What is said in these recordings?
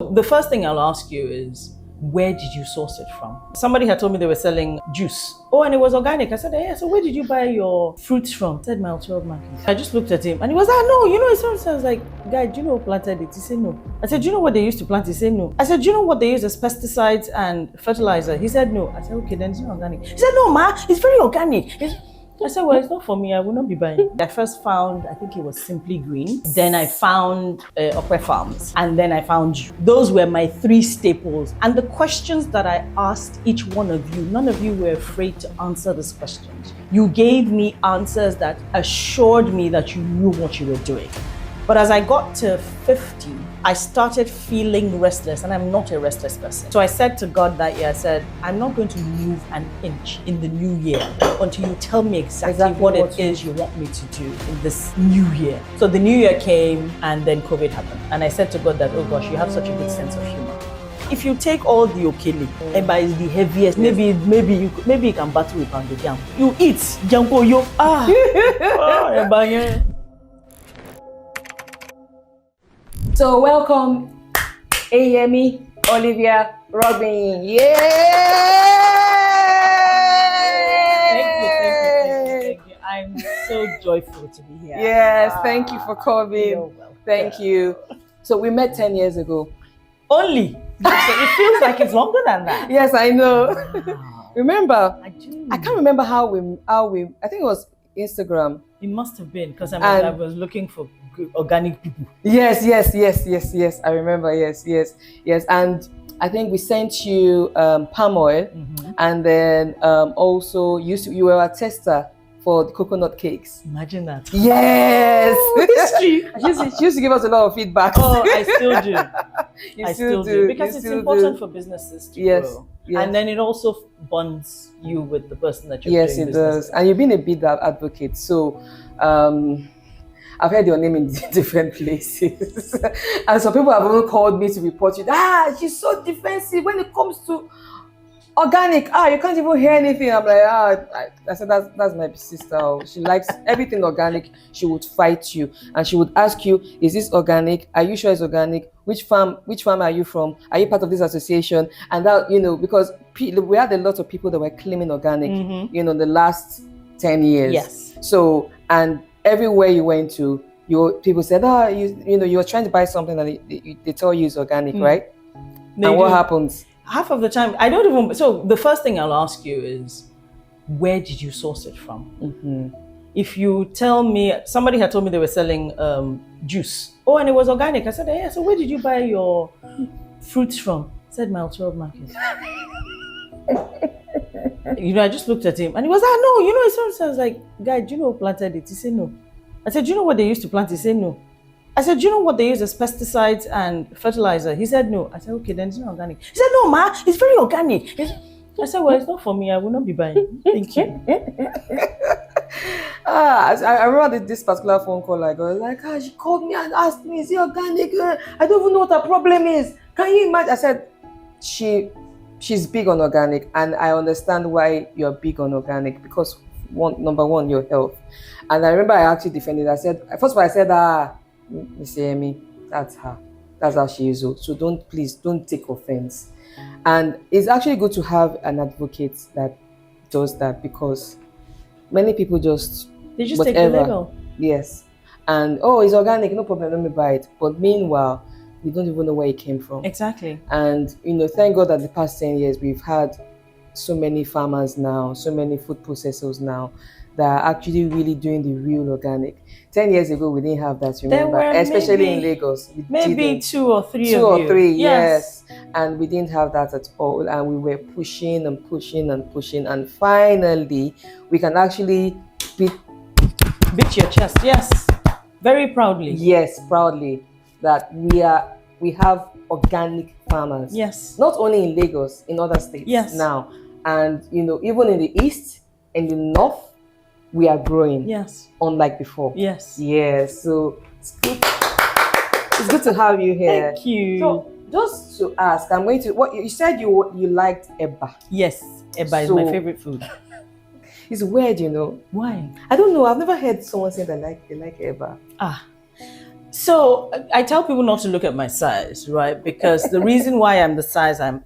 The first thing I'll ask you is, where did you source it from? Somebody had told me they were selling juice. Oh, and it was organic. I said, yeah, so where did you buy your fruits from? I said, my 12 market. I just looked at him and he was like, no, you know, it sounds. I was like, guy, do you know who planted it? He said, no. I said, do you know what they used to plant? He said, no. I said, do you know what they use as pesticides and fertilizer? He said, no. I said, okay, then it's not organic. He said, no, ma, it's very organic. I said, well, it's not for me. I will not be buying. I first found, I think it was Simply Green. Then I found Okwe Farms. And then I found you. Those were my 3 staples. And the questions that I asked each one of you, none of you were afraid to answer these questions. You gave me answers that assured me that you knew what you were doing. But as I got to 50, I started feeling restless, and I'm not a restless person. So I said to God that year, I said, I'm not going to move an inch in the new year until you tell me exactly what it is you want me to do in this new year. So the new year came and then COVID happened. And I said to God that, oh gosh, you have such a good sense of humor. If you take all the okele, Eba is the heaviest, maybe you can battle with pounded yam. You eat janko yo. Eba, yeah. So welcome, EyiyemiOlivia Rogbinyin. Yay! Thank you. I'm so joyful to be here. Yes, thank you for coming. You're welcome. Thank you. So we met 10 years ago. Only. So it feels like it's longer than that. Yes, I know. Wow. Remember? I do. I can't remember how we. I think it was Instagram. It must have been because I was looking for good organic people. Yes. I remember. Yes. And I think we sent you palm oil, and then also you were a tester for the coconut cakes. Imagine that. Yes. History. She used to give us a lot of feedback. Oh, I still do. I still do because it's important for businesses to grow. Yes. And then it also bonds you with the person that you're doing business with. Yes, it does. And you've been a bid advocate. So I've heard your name in different places. And some people have even called me to report you. She's so defensive when it comes to organic. You can't even hear anything. I'm like, I said, that's my sister. She likes everything organic. She would fight you. And she would ask you, is this organic? Are you sure it's organic? Which farm are you from? Are you part of this association? And that, because we had a lot of people that were claiming organic, the last 10 years. Yes. So, and everywhere you went to, people said, you were trying to buy something and they tell you it's organic, right? What happens? Half of the time, I don't even. So the first thing I'll ask you is, where did you source it from? If you tell me, somebody had told me they were selling juice. Oh, and it was organic. I said, yeah, so where did you buy your fruits from? I said, my 12 market. I just looked at him and he was like, no, it sounds. I was like, guy, do you know who planted it? He said, no. I said, do you know what they used to plant? He said, no. I said, do you know what they use as pesticides and fertilizer? He said, no. I said, okay, then it's not organic. He said, no, ma, it's very organic. I said, well, it's not for me. I will not be buying. Thank you. I remember this particular phone call I got. Like, she called me and asked me, is it organic? I don't even know what her problem is. Can you imagine? I said, she's big on organic, and I understand why you're big on organic because number one, your health. And I remember I actually defended. I said, first of all, I said, Miss Eyyemi, that's her. That's how she is. So please don't take offense. And it's actually good to have an advocate that does that because many people they just whatever. Take the label. Yes. And it's organic, no problem, let me buy it. But meanwhile, we don't even know where it came from. Exactly. And thank God that the past 10 years we've had so many farmers now, so many food processors now that are actually really doing the real organic. 10 years ago, we didn't have that, remember? Especially in Lagos. Maybe two or three, yes. And we didn't have that at all. And we were pushing and pushing and pushing. And finally, we can actually beat your chest. Yes. Very proudly. Yes, proudly. That we have organic farmers. Yes. Not only in Lagos, in other states now. And, even in the east, in the north, we are growing. Yes. Unlike before. Yes. Yes. So it's good to have you here. Thank you. So just to ask, I'm going to what you said you liked eba. Yes, eba is my favorite food. It's weird, Why? I don't know. I've never heard someone say they like eba. So I tell people not to look at my size, right? Because the reason why I'm the size I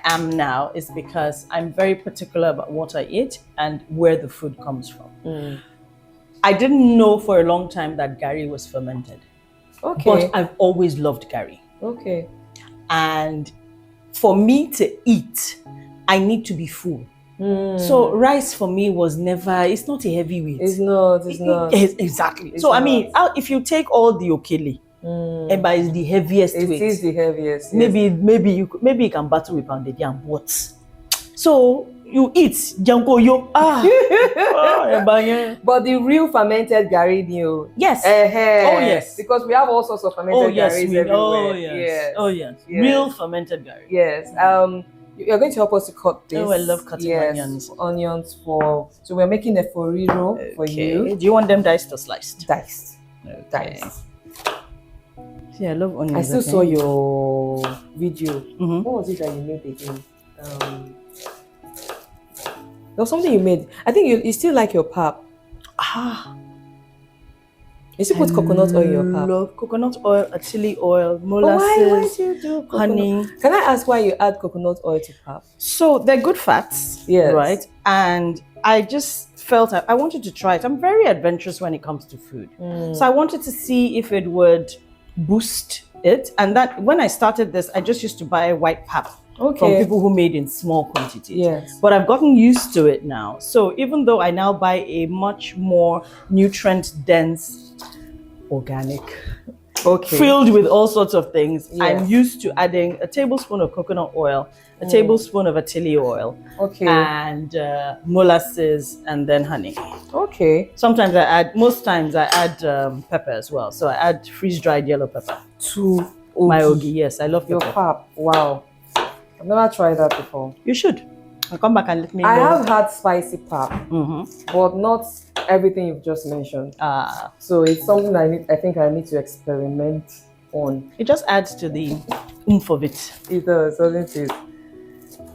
am now is because I'm very particular about what I eat and where the food comes from. I didn't know for a long time that Gary was fermented. Okay. But I've always loved Gary. Okay. And for me to eat, I need to be full. So rice for me was never, it's not a heavyweight. It's not. Exactly. It's so not. I mean, if you take all the okele, Eba is the heaviest weight. It is the heaviest. Yes. Maybe you can battle with pounded yam, but so you eat janko yo. Eba, yeah. But the real fermented Gary meal. Yes. Oh yes. Because we have all sorts of fermented Garys everywhere. Oh yes. Oh yes. Real fermented Gary. Yes. You're going to help us to cut this. Oh, I love cutting onions. So we're making a foriro for you. Do you want them diced or sliced? Diced. Okay. Diced. See, I love onions. I still saw your video. Mm-hmm. What was it that you made again? There was something you made. I think you still like your pap. You still put coconut oil in your pap. Love coconut oil, chili oil, molasses, Why do you do honey. Can I ask why you add coconut oil to pap? So they're good fats, Yes. right? And I just felt I wanted to try it. I'm very adventurous when it comes to food. So I wanted to see if it would boost it. And that when I started this, I just used to buy white pap from people who made in small quantities. Yes. But I've gotten used to it now. So even though I now buy a much more nutrient-dense organic, filled with all sorts of things, I'm used to adding a tablespoon of coconut oil, a tablespoon of chili oil, and molasses, and then honey. Sometimes most times I add pepper as well. So I add freeze-dried yellow pepper to my ogi. Yes, I love your pepper. pap. Wow, I've never tried that before. You should. I'll come back and let me know. I have had spicy pap, but not everything you've just mentioned. So it's something I think I need to experiment on. It just adds to the oomph of it. It does, doesn't it?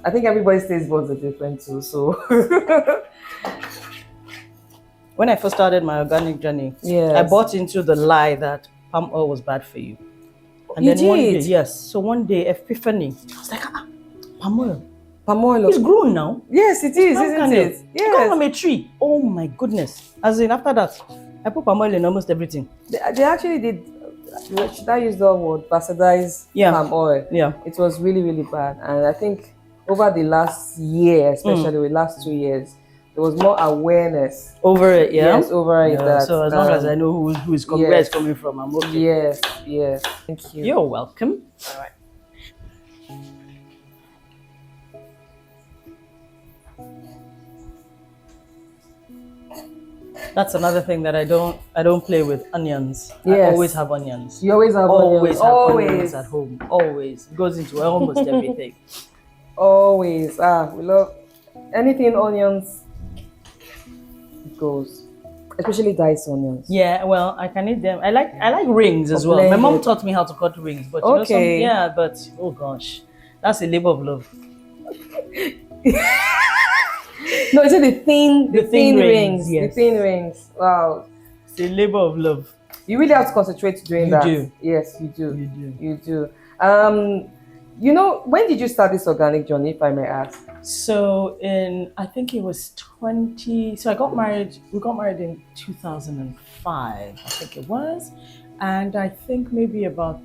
I think everybody's taste buds are different too. So when I first started my organic journey, I bought into the lie that palm oil was bad for you. And you then one day, did? so one day, epiphany. I was like, palm oil. Palm oil. It's grown now. Yes, it is, isn't it? It comes from a tree. Oh my goodness. As in, after that, I put palm oil in almost everything. They actually did, should I use the word, bastardize palm oil? Yeah. It was really, really bad. And I think over the last year, especially the last 2 years, there was more awareness. Over it, yeah? Yes, over it. That, so as long as I know who is coming, where it's coming from, I'm okay. Yes. Thank you. You're welcome. All right. That's another thing that I don't play with, onions. I always have onions. You always have onions. Onions at home. Always. It goes into almost everything. Always. We love anything onions. It goes. Especially diced onions. Yeah, well, I can eat them. I like rings as well. My mom taught me how to cut rings, but but oh gosh, that's a labor of love. No, it's the thin rings. Yes. The thin rings. Wow. It's a labor of love. You really have to concentrate doing that. You do. Yes, you do. You do. You know, when did you start this organic journey, if I may ask? So I think it was we got married in 2005, I think it was. And I think maybe about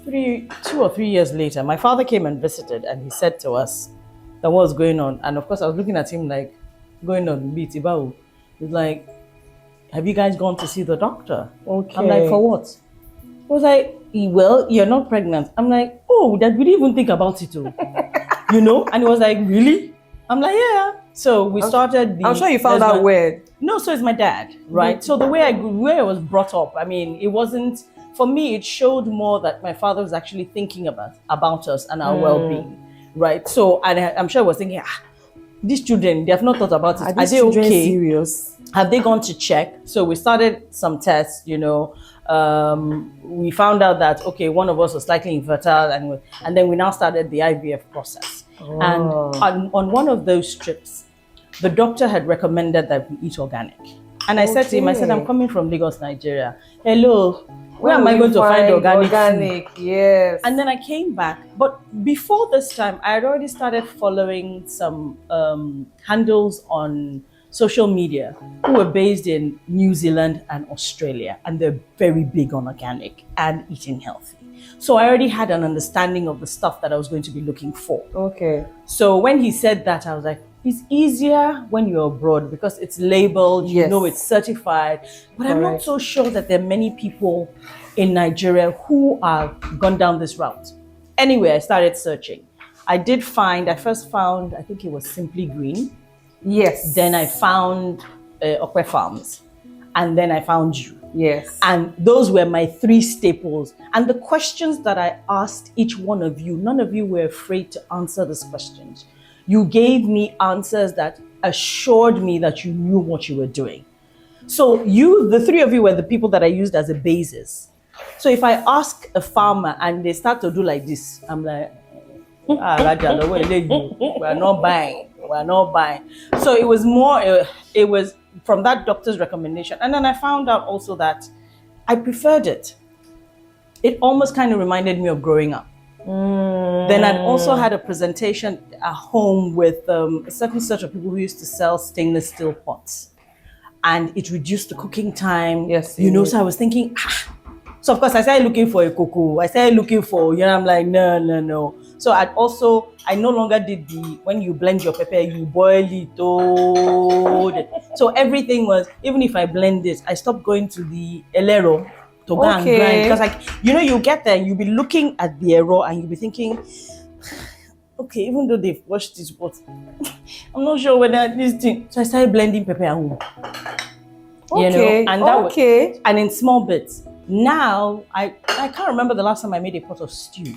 2 or 3 years later, my father came and visited and he said to us that what was going on. And of course I was looking at him like, going on, beat Ibao. He's like, have you guys gone to see the doctor? Okay. I'm like, for what? He was like, well, you're not pregnant. I'm like, oh, that we didn't even think about it too. You know? And he was like, really? I'm like, yeah. So we started I'm sure you found out weird. No, so it's my dad, right? So the way I was brought up, I mean, it wasn't, for me, it showed more that my father was actually thinking about us and our well-being, right? So and I'm sure I was thinking, these children, they have not thought about it. Are they okay? Serious? Have they gone to check? So we started some tests, you know. We found out that, okay, one of us was slightly infertile, and then we now started the IVF process. Oh. And on one of those trips, the doctor had recommended that we eat organic. And I said to him, I said, I'm coming from Lagos, Nigeria. Hello, where am I going to find organic food? Yes. And then I came back. But before this time, I had already started following some handles on social media who were based in New Zealand and Australia. And they're very big on organic and eating healthy. So I already had an understanding of the stuff that I was going to be looking for. Okay. So when he said that, I was like, it's easier when you're abroad because it's labeled, you know it's certified. But I'm not so sure that there are many people in Nigeria who have gone down this route. Anyway, I started searching. I first found, I think it was Simply Green. Yes. Then I found Okwe Farms. And then I found you. Yes. And those were my 3 staples. And the questions that I asked each one of you, none of you were afraid to answer these questions. You gave me answers that assured me that you knew what you were doing. So the 3 of you were the people that I used as a basis. So if I ask a farmer and they start to do like this, I'm like, Raja, we're not buying. So it was from that doctor's recommendation. And then I found out also that I preferred it. It almost kind of reminded me of growing up. Then I'd also had a presentation at home with a certain set of people who used to sell stainless steel pots. And it reduced the cooking time. Yes. So I was thinking, So of course I started looking for a cocoa. I started looking for, I'm like, no. So I no longer did when you blend your pepper, you boil it. So everything was, even if I blend it, I stopped going to the elero to go and grind. Because you get there, you'll be looking at the arrow and you'll be thinking, okay, even though they've washed this, but I'm not sure whether this thing. So I started blending pepper at home. Okay. And that was, and in small bits. Now I can't remember the last time I made a pot of stew.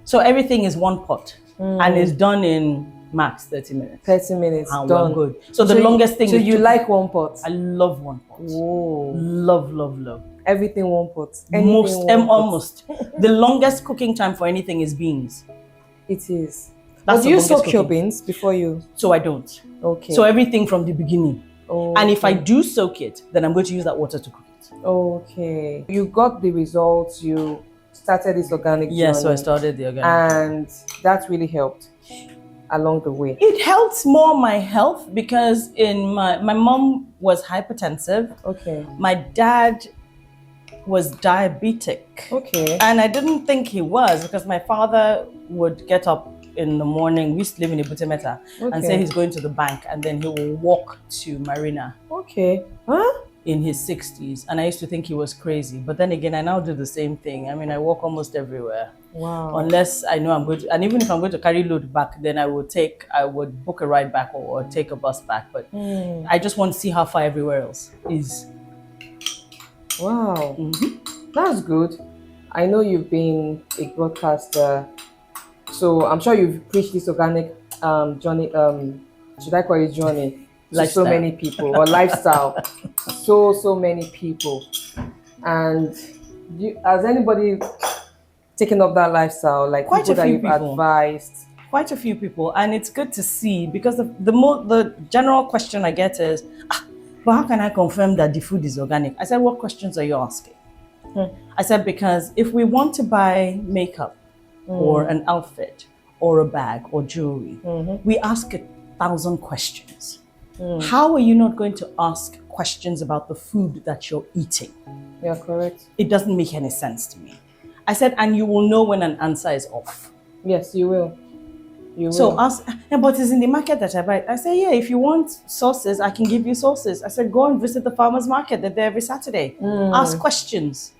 So everything is one pot and it's done in max 30 minutes. 30 minutes, and done. We're good. So the longest thing is... So you like one pot? I love one pot. Whoa. Love. Everything one pot. Almost. The longest cooking time for anything is beans. It is. But do you soak your beans before you? So I don't. Okay. So everything from the beginning. Okay. And if I do soak it, then I'm going to use that water to cook it. Okay. You got the results, you started this organic journey. Yes, so I started the organic. And that really helped along the way. It helps more my health because my mom was hypertensive. Okay. My dad was diabetic. Okay. And I didn't think he was because my father would get up in the morning. We used to live in Ibutemeta and say he's going to the bank and then he will walk to Marina. Okay. Huh? In his 60s. And I used to think he was crazy. But then again, I now do the same thing. I mean, I walk almost everywhere. Wow. Unless I know I'm going to, and even if I'm going to carry load back, then I would book a ride back or take a bus back. But I just want to see how far everywhere else is. Wow. Mm-hmm. That's good. I know you've been a broadcaster, so I'm sure you've preached this organic journey, should I call it journey? Lifestyle. So many people, or lifestyle. so many people. And has anybody taken up that lifestyle? Like quite people a few that you've advised? Quite a few people. And it's good to see because the general question I get is, but how can I confirm that the food is organic? I said, what questions are you asking? I said, because if we want to buy makeup or an outfit or a bag or jewelry, we ask 1,000 questions. How are you not going to ask questions about the food that you're eating? Yeah, correct. It doesn't make any sense to me. I said, and you will know when an answer is off. Yes, you will. So ask, but it's in the market that I buy. I say, yeah, if you want sauces, I can give you sauces. I said, go and visit the farmer's market. They're there every Saturday. Ask questions.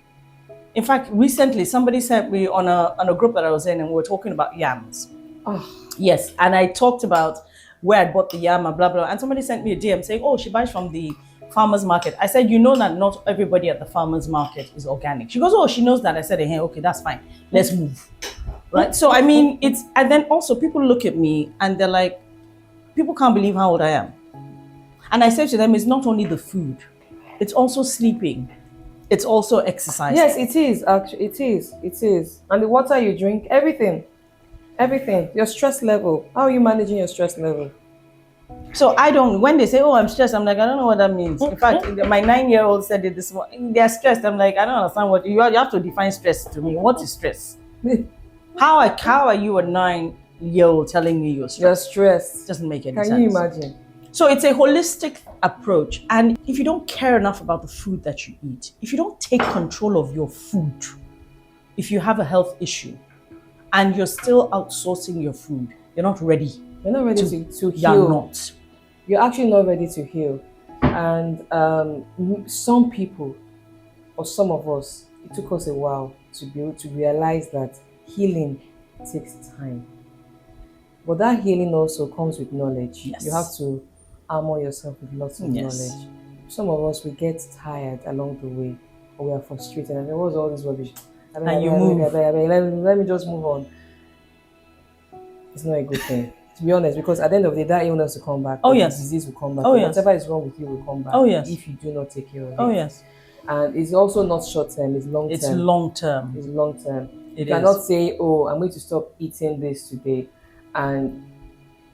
In fact, recently, somebody sent me on a group that I was in and we were talking about yams. Oh. Yes, and I talked about where I bought the yam and blah, blah. And somebody sent me a DM saying, oh, she buys from the farmer's market. I said, you know that not everybody at the farmer's market is organic. She goes, oh, she knows that. I said, hey, okay, that's fine. Let's move. Right? So, I mean, and then also people look at me and they're like, people can't believe how old I am. And I said to them, it's not only the food, it's also sleeping. It's also exercising. Yes, it is, actually, it is. And the water you drink, everything. Your stress level. How are you managing your stress level? So I don't, when they say, oh, I'm stressed, I'm like, I don't know what that means. In fact, my 9-year-old said it this morning, they're stressed. I'm like, I don't understand what, you have to define stress to me. What is stress? How are you a 9-year-old telling me you're stressed? You're stressed. Doesn't make any sense. Can you imagine? So it's a holistic approach. And if you don't care enough about the food that you eat, if you don't take control of your food, if you have a health issue and you're still outsourcing your food, you're not ready. You're not ready to heal. You're not. You're actually not ready to heal. And some people, or some of us, it took us a while to be able to realize that healing takes time. But that healing also comes with knowledge. Yes. You have to armor yourself with lots of knowledge. Some of us, we get tired along the way, or we are frustrated, and there was all this rubbish. And you move. Let me just move on. It's not a good thing. To be honest, because at the end of the day, that illness will come back. Oh, the yes. disease will come back. Oh, yes. Whatever is wrong with you will come back. Oh, yes. If you do not take care of it. Oh, yes. And it's also not short term, it's long term. It's long term. It's long term. You cannot say, oh, I'm going to stop eating this today, and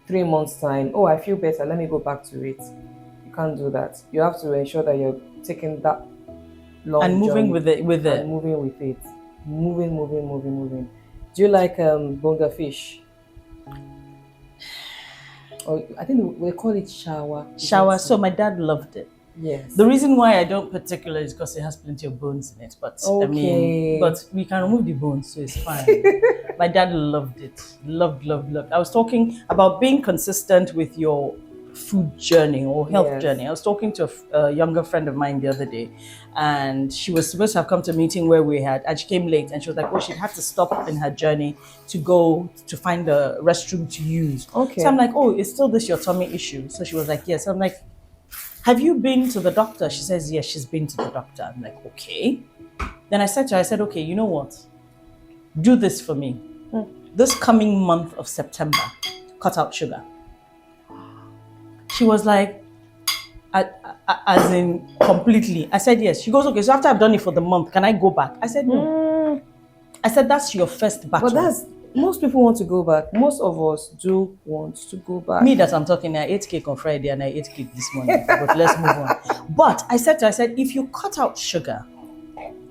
3 months' time, oh, I feel better, let me go back to it. You can't do that. You have to ensure that you're taking that long and moving journey with it. and moving with it. Moving. Do you like bonga fish? Or I think we call it shower. Shower. So my dad loved it. Yes. The reason why I don't particularly is because it has plenty of bones in it. But Okay. I mean, but we can remove the bones, so it's fine. My dad loved it. Loved. I was talking about being consistent with your food journey or health journey. I was talking to a younger friend of mine the other day, and she was supposed to have come to a meeting where we had, and she came late, and she was like, oh, she'd have to stop in her journey to go to find the restroom to use. Okay. So I'm like, oh, is still this your tummy issue? So she was like, yes. I'm like, have you been to the doctor? She says, yes, she's been to the doctor. I'm like, okay. Then I said to her, okay, you know what? Do this for me. This coming month of September, cut out sugar. She was like, as in completely. I said, yes. She goes, okay, so after I've done it for the month, can I go back? I said, no. I said, that's your first battle. But most people want to go back. Most of us do want to go back. Me that I'm talking, I ate cake on Friday and I ate cake this morning. But let's move on. But I said to her, if you cut out sugar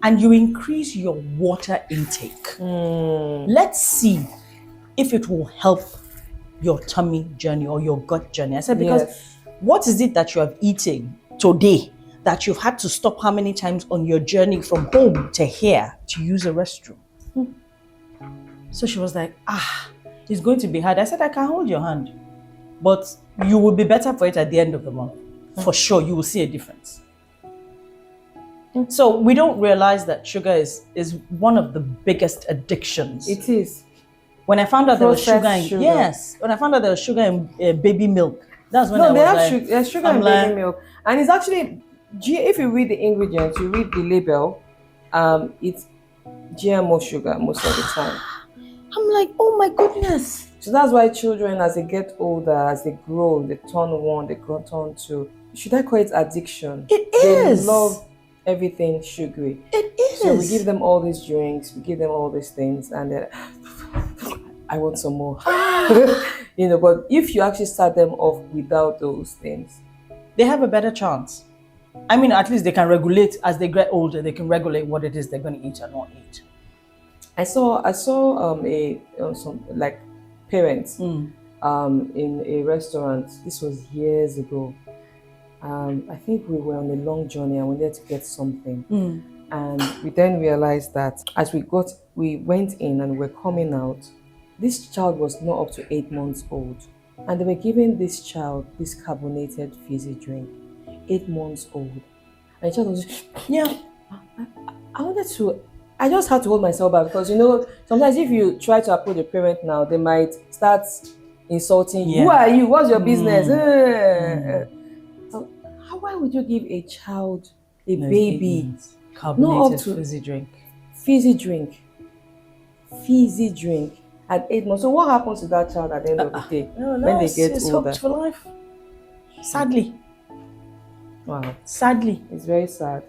and you increase your water intake, let's see if it will help your tummy journey or your gut journey. I said, because what is it that you have eaten today that you've had to stop how many times on your journey from home to here to use a restroom? So she was like, it's going to be hard. I said, I can hold your hand, but you will be better for it at the end of the month. For sure, you will see a difference. So we don't realize that sugar is one of the biggest addictions. It is. When I found out there was sugar sugar. When I found out there was sugar in baby milk, that's when there's sugar in baby milk, and it's actually, if you read the ingredients, you read the label, it's GMO sugar most of the time. I'm like, oh my goodness. So that's why children, as they get older, as they grow, they turn 1, they turn 2. Should I call it addiction? It is. They love everything sugary. It is. So we give them all these drinks, we give them all these things, and then I want some more. But if you actually start them off without those things, they have a better chance. I mean, at least they can regulate as they get older. They can regulate what it is they're going to eat or not eat. I saw some like parents in a restaurant. This was years ago. I think we were on a long journey and we needed to get something. And we then realized that as we went in and we're coming out, this child was not up to 8 months old. And they were giving this child this carbonated fizzy drink, 8 months old. And the child was I just had to hold myself back because, sometimes if you try to approach a parent now, they might start insulting you. Who are you? What's your business? So, why would you give a child, baby, carbonated fizzy drink? Fizzy drink at 8 months. So what happens to that child at the end of the day when they get older? It's hooked for life. Sadly. Wow. Sadly. It's very sad.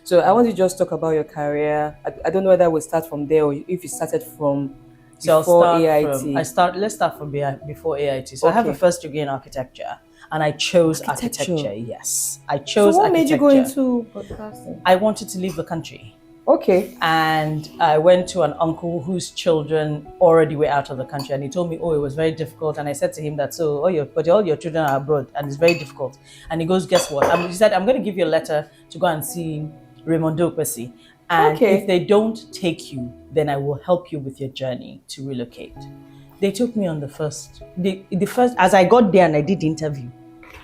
So I want to just talk about your career. I don't know whether we'll start from there or if you started from So Before I'll start AIT. let's start from before AIT. So I have a first degree in architecture, and I chose architecture. Yes, I chose. So what made you go architecture. into podcasting? I wanted to leave the country. Okay. And I went to an uncle whose children already were out of the country, and he told me, oh, it was very difficult. And I said to him that, so, but all your children are abroad, and it's very difficult. And he goes, guess what? He said, I'm going to give you a letter to go and see Raymond Kwesi. And if they don't take you, then I will help you with your journey to relocate. They took me on the first, as I got there and I did the interview,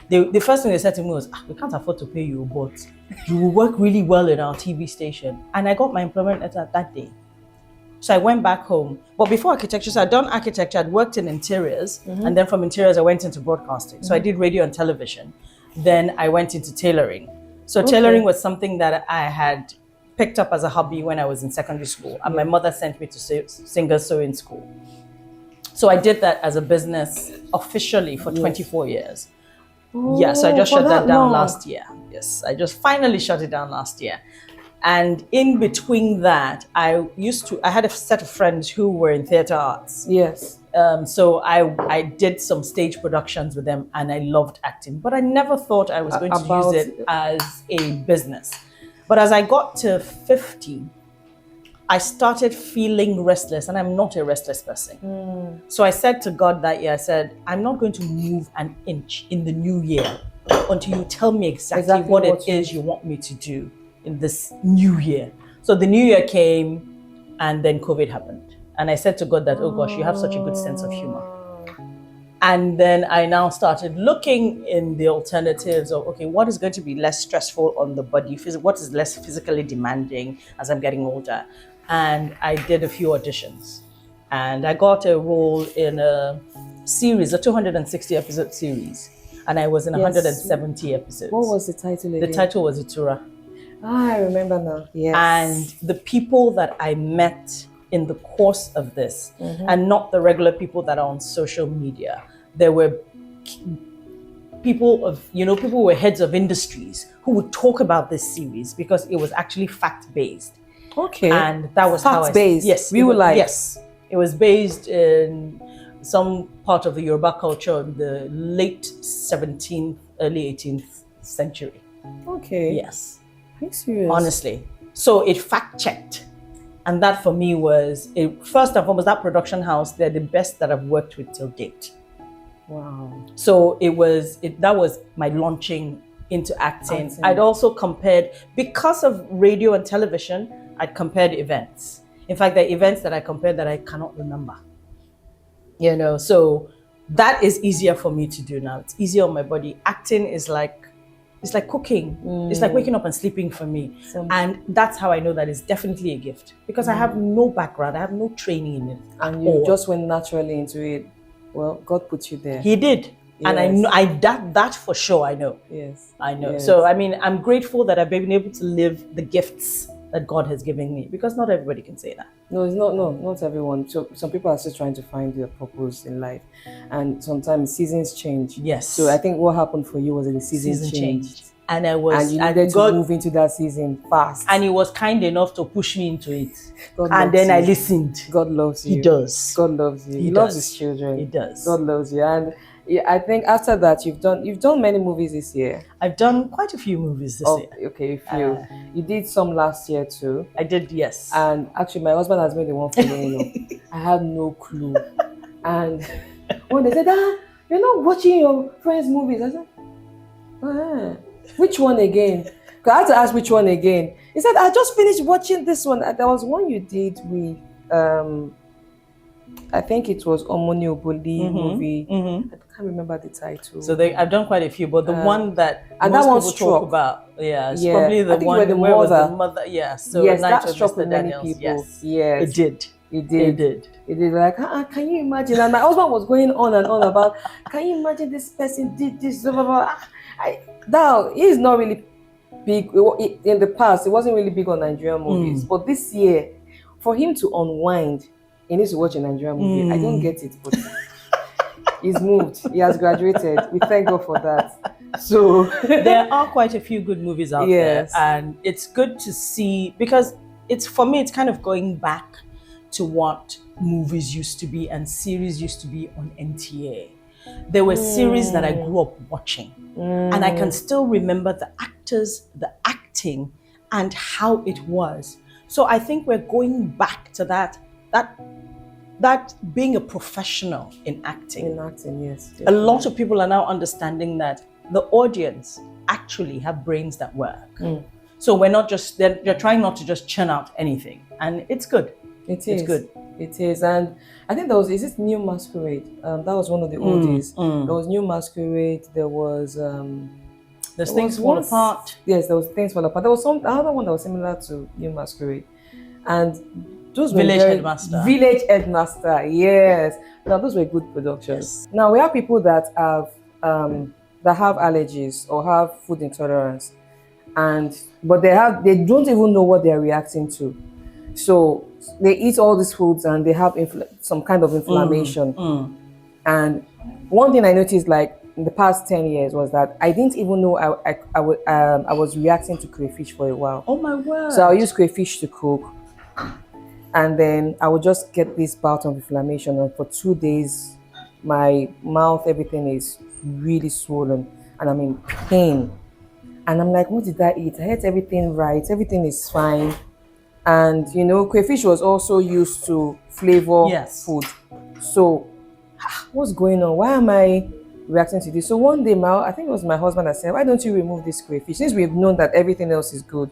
the first thing they said to me was, we can't afford to pay you, but you will work really well in our TV station. And I got my employment letter that day. So I went back home. But before architecture, so I'd done architecture, I'd worked in interiors. And then from interiors, I went into broadcasting. So I did radio and television. Then I went into tailoring. So tailoring was something that I had picked up as a hobby when I was in secondary school. And my mother sent me to singer sewing school. So I did that as a business officially for 24 years. Yeah, so I just shut that down last year. Yes, I just finally shut it down last year. And in between that, I had a set of friends who were in theater arts. Yes. So I did some stage productions with them, and I loved acting. But I never thought I was going to use it as a business. But as I got to 50, I started feeling restless, and I'm not a restless person. So I said to God that year, I said, I'm not going to move an inch in the new year until you tell me exactly what it is you want me to do in this new year. So the new year came, and then COVID happened. And I said to God that, oh gosh, you have such a good sense of humor. And then I now started looking in the alternatives of, okay, what is going to be less stressful on the body? What is less physically demanding as I'm getting older? And I did a few auditions. And I got a role in a series, a 260 episode series. And I was in 170 episodes. What was the title again? The title was Itura. I remember now. Yes. And the people that I met in the course of this, and not the regular people that are on social media, there were people who were heads of industries who would talk about this series because it was actually fact-based. Okay. And that was fact-based. Yes. We were like, yes. It was based in some part of the Yoruba culture in the late 17th, early 18th century. Okay. Yes. Are you serious? Honestly. So it fact-checked. And that for me was, first and foremost, that production house, they're the best that I've worked with till date. Wow. So that was my launching into acting. I'd also compared, because of radio and television, I'd compared events. In fact, there are events that I compared that I cannot remember. So that is easier for me to do now. It's easier on my body. Acting is like, it's like cooking. It's like waking up and sleeping for me. And that's how I know that it's definitely a gift. Because I have no background, I have no training in it. And you just went naturally into it. Well, God put you there. He did. Yes. And I know that for sure I know. Yes. I know. Yes. So I'm grateful that I've been able to live the gifts that God has given me, because not everybody can say that. No, it's not everyone. So some people are still trying to find their purpose in life. And sometimes seasons change. Yes. So I think what happened for you was that the season changed. And you needed to move into that season fast. And he was kind enough to push me into it. And then I listened. God loves you. He does. God loves you. He loves his children. He does. God loves you. And I think after that, you've done many movies this year. I've done quite a few movies this year. Okay, a few. You did some last year too. I did, yes. And actually, my husband has been the one following up. I had no clue. And when they said, you're not watching your friends' movies, I said, which one again? Because I had to ask which one again. He said, I just finished watching this one. There was one you did with, I think it was Omoni Oboli movie. I can't remember the title. So I've done quite a few, but the one that and most that one people struck. talk about, it's probably the one where was the mother. Yeah, so yes, Night that of struck Mr. with many Daniels. people. Yes, it did. It did. Like, can you imagine? And my husband was going on and on about, can you imagine this person did this? Blah, blah, blah. Now, he's not really big. In the past, it wasn't really big on Nigerian movies. But this year, for him to unwind, he needs to watch a Nigerian movie. I don't get it, but he's moved. He has graduated. We thank God for that. So there are quite a few good movies out there. And it's good to see, because for me, it's kind of going back to what movies used to be and series used to be on NTA. There were series that I grew up watching, and I can still remember the actors, the acting, and how it was. So I think we're going back to that being a professional in acting. In acting, yes. A lot of people are now understanding that the audience actually have brains that work. So we're not just, they're trying not to just churn out anything. And it's good. It's good. It is. And I think is it New Masquerade? That was one of the oldies. There was New Masquerade. There was... There's Things Fall Apart. Yes, there was Things Fall Apart. There was another one that was similar to New Masquerade. And those were Headmaster. Village Headmaster, yes. Now those were good productions. Yes. Now we have people that have allergies or have food intolerance, but they don't even know what they're reacting to. So they eat all these foods and they have some kind of inflammation. And one thing I noticed, like in the past 10 years, was that I didn't even know I was reacting to crayfish for a while. Oh my word! So I'll use crayfish to cook, and then I would just get this bout of inflammation, and for 2 days, my mouth, everything is really swollen, and I'm in pain. And I'm like, what did I eat? I ate everything right. Everything is fine. And crayfish was also used to flavor food. So what's going on? Why am I reacting to this? So one day, I think it was my husband that said, why don't you remove this crayfish? Since we've known that everything else is good,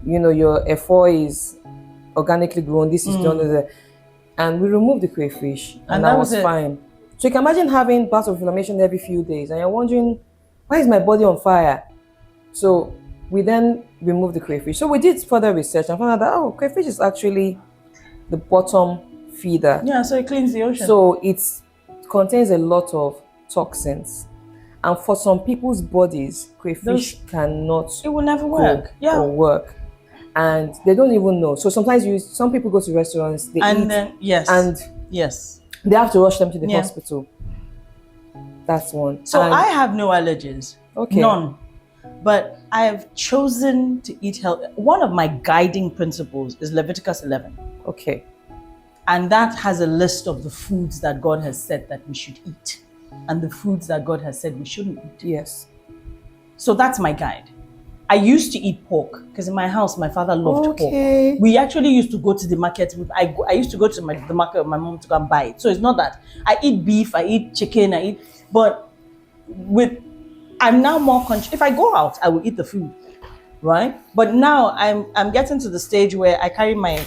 your F4 is organically grown, this is done, and we removed the crayfish, and that was fine. So you can imagine having bouts of inflammation every few days, and you're wondering, why is my body on fire? So we then removed the crayfish. So we did further research and found out that crayfish is actually the bottom feeder. Yeah, so it cleans the ocean. So it contains a lot of toxins, and for some people's bodies, crayfish cannot. It will never work. Or work, and they don't even know. So sometimes some people go to restaurants, they eat, and they have to rush them to the hospital. That's one. So I have no allergies. Okay. None. But I have chosen to eat healthy. One of my guiding principles is Leviticus 11. Okay. And that has a list of the foods that God has said that we should eat, and the foods that God has said we shouldn't eat. Yes. So that's my guide. I used to eat pork because in my house, my father loved pork. We actually used to go to the market. I used to go to the market with my mom to go and buy it. So it's not that. I eat beef, I eat chicken, but I'm now more conscious. If I go out, I will eat the food, right? But now I'm getting to the stage where I carry my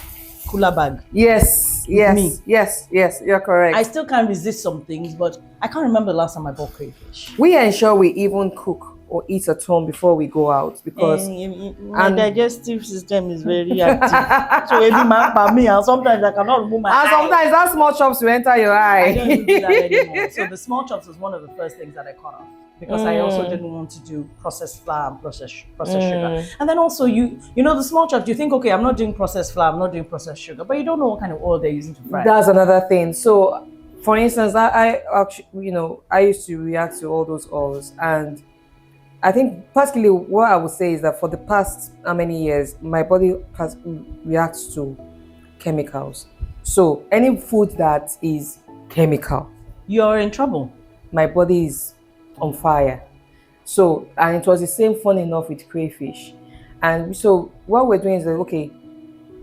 cooler bag. Yes, you're correct. I still can't resist some things, but I can't remember the last time I bought crayfish. We ensure we even cook or eat at home before we go out, because my digestive system is very active. So every man by me, and sometimes I cannot remove my eye. And sometimes that small chops will enter your eye. I don't even do that anymore. So the small chops was one of the first things that I cut off, because I also didn't want to do processed flour and processed sugar. And then also the small chops, you think, okay, I'm not doing processed flour, I'm not doing processed sugar, but you don't know what kind of oil they're using to fry. That's another thing. So for instance, I actually, I used to react to all those oils, and I think particularly what I would say is that for the past how many years, my body reacts to chemicals. So any food that is chemical, you're in trouble. My body is on fire. So, and it was the same, fun enough, with crayfish. And so what we're doing is that, okay,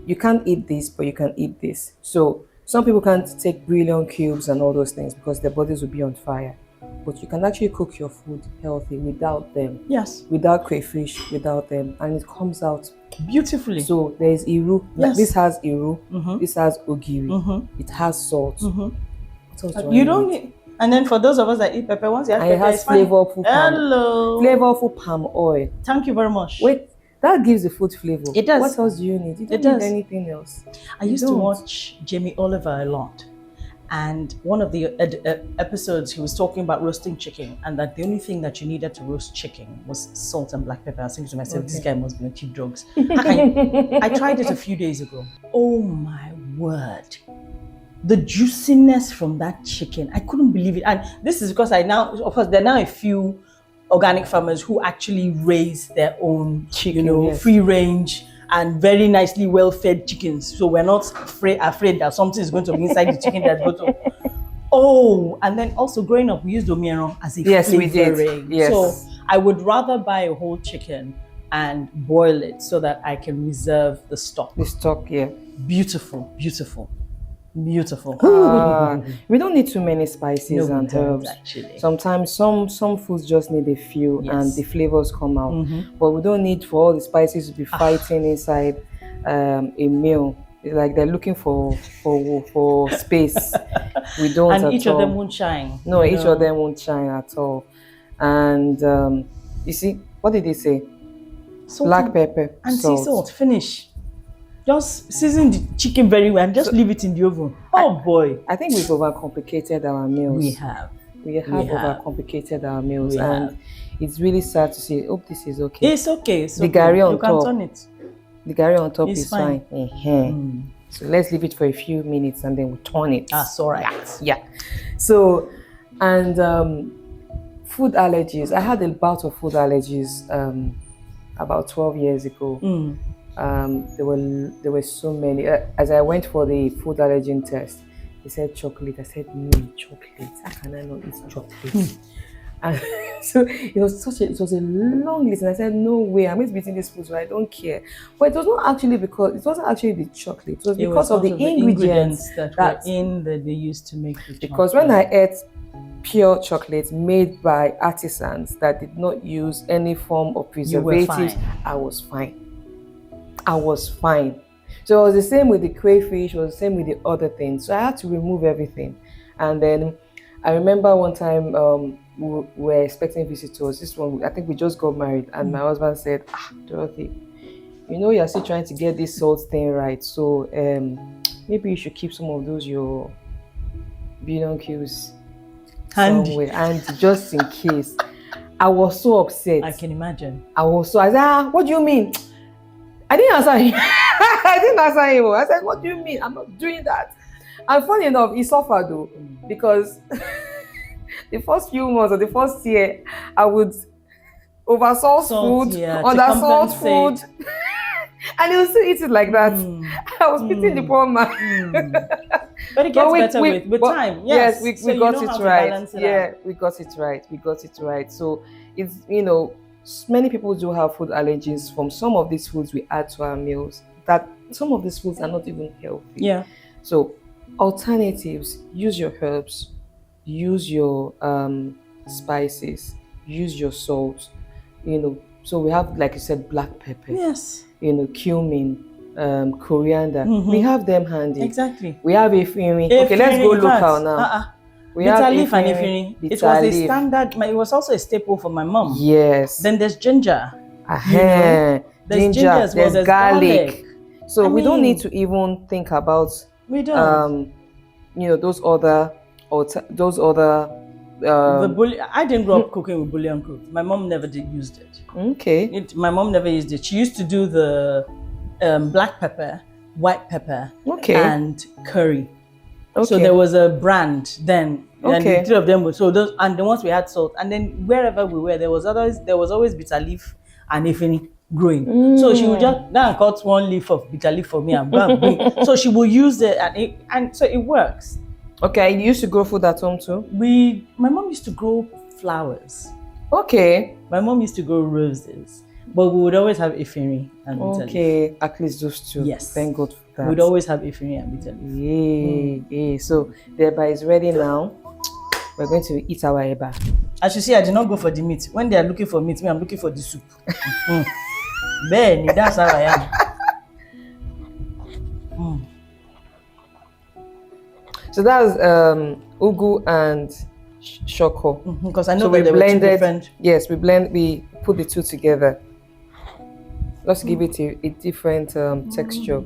you can't eat this, but you can eat this. So some people can't take bouillon cubes and all those things because their bodies will be on fire. But you can actually cook your food healthy without them. Yes. Without crayfish, without them. And it comes out beautifully. So there is iru. Yes. This has iru. This has ogiri. It has salt. You don't need... And then for those of us that eat pepper, once you have pepper, it has flavorful palm oil. Thank you very much. Wait, that gives the food flavor. It does. What else do you need? You don't need anything else. I used to watch EyiyemiOlivia a lot. And one of the episodes, he was talking about roasting chicken, and that the only thing that you needed to roast chicken was salt and black pepper. I was thinking to myself, this guy must be on cheap drugs. I tried it a few days ago. Oh my word. The juiciness from that chicken, I couldn't believe it. And this is because of course, there are now a few organic farmers who actually raise their own chicken, free range. and very nicely well-fed chickens. So we're not afraid that something is going to be inside the chicken that's going to. Oh, and then also growing up, we used omieron as a Yes, we flavoring. did. Yes. So I would rather buy a whole chicken and boil it so that I can reserve the stock. The stock, yeah. Beautiful, beautiful, beautiful. We don't need too many spices No, we and don't, herbs. actually. Sometimes some foods just need a few Yes. and the flavors come out. But we don't need for all the spices to be fighting inside a meal. It's like they're looking for space. We don't And at each all. of them won't shine. No, you each know. of them won't shine at all. And you see, what did they say? Salt Black pepper, and sea salt. Finish. Just season the chicken very well and just leave it in the oven. Oh boy. I think we've overcomplicated our meals. We have. We have overcomplicated our meals, We and have. it's really sad to see. Hope this is okay. It's okay. It's The okay. garri on you can top. turn it. The garri on top It's is fine. fine. So let's leave it for a few minutes and then we'll turn it. That's all right. Yeah. So, and food allergies. I had a bout of food allergies about 12 years ago. There were so many. As I went for the food allergen test, they said chocolate. I said no, chocolate. How can I not eat chocolate? And so it was a long list, and I said no way, I'm just eating this food, so I don't care. But it wasn't actually the chocolate. It was because of the ingredients that were in that they used to make the chocolate. Because when I ate pure chocolate made by artisans that did not use any form of preservatives, I was fine. So it was the same with the crayfish, it was the same with the other things. So I had to remove everything. And then I remember one time we were expecting visitors. This one, I think we just got married, and my husband said, Dorothy, you know you're still trying to get this salt thing right, so maybe you should keep some of those your bidoncles somewhere, and just in case. I was so upset. I can imagine. I said, what do you mean? I didn't answer him. I said, what do you mean? I'm not doing that. And funny enough, he suffered though, because the first few months or the first year, I would oversalt food, undersalt food, and he would still eat it like that. I was pitying the poor man. But it gets better with time. Yes, we got it right. Yeah, we got it right. So it's, many people do have food allergies from some of these foods we add to our meals, that some of these foods are not even healthy. Yeah. So alternatives, use your herbs, use your spices, use your salt, so we have, like you said, black pepper, yes, cumin, coriander. We have them handy. Exactly. We have efirin. Okay, let's go local now. We bitter have leaf and efirin. It was a standard. It was also a staple for my mom. Yes. Then there's ginger. There's ginger as well. There's garlic. So we don't need to even think about. We don't. Those other. I didn't grow up cooking with bouillon cubes. My mom never used it. Okay. My mom never used it. She used to do the black pepper, white pepper, and curry. Okay. So there was a brand then, and the three of them were and the ones we had salt, and then wherever we were, there was always bitter leaf and efirin growing. So she would just go and cut one leaf of bitter leaf for me and go and bring. So she will use it, and so it works. Okay, you used to grow food at home too? My mom used to grow flowers. Okay. My mom used to grow roses, but we would always have efirin and bitter leaf. Okay, at least those two. Yes. Thank God for that. We'd always have efirin and bitter leaf. Yeah. So the eba is ready now. We're going to eat our eba. As you see, I did not go for the meat. When they are looking for meat, I'm looking for the soup. Benny, that's how I am. So that's ugu and shoko. Because I know that they were two different. Yes, we put the two together. Let's give it a different texture.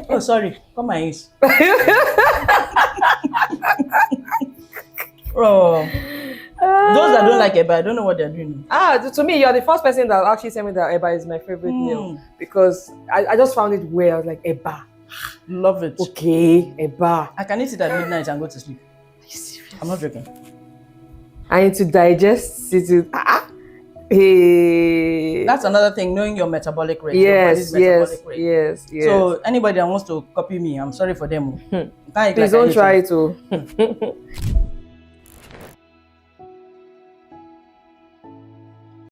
Oh, sorry. Come my ears. Oh. Those that don't like eba, I don't know what they're doing. To me, you're the first person that actually said me that eba is my favorite meal, because I just found it weird. I was like, eba. Love it. Okay, eba. I can eat it at midnight and go to sleep. I'm not joking. I need to digest it. Hey. That's another thing, knowing your metabolic rate. Yes, your body's metabolic rate. yes. So anybody that wants to copy me, I'm sorry for them. Please don't try to.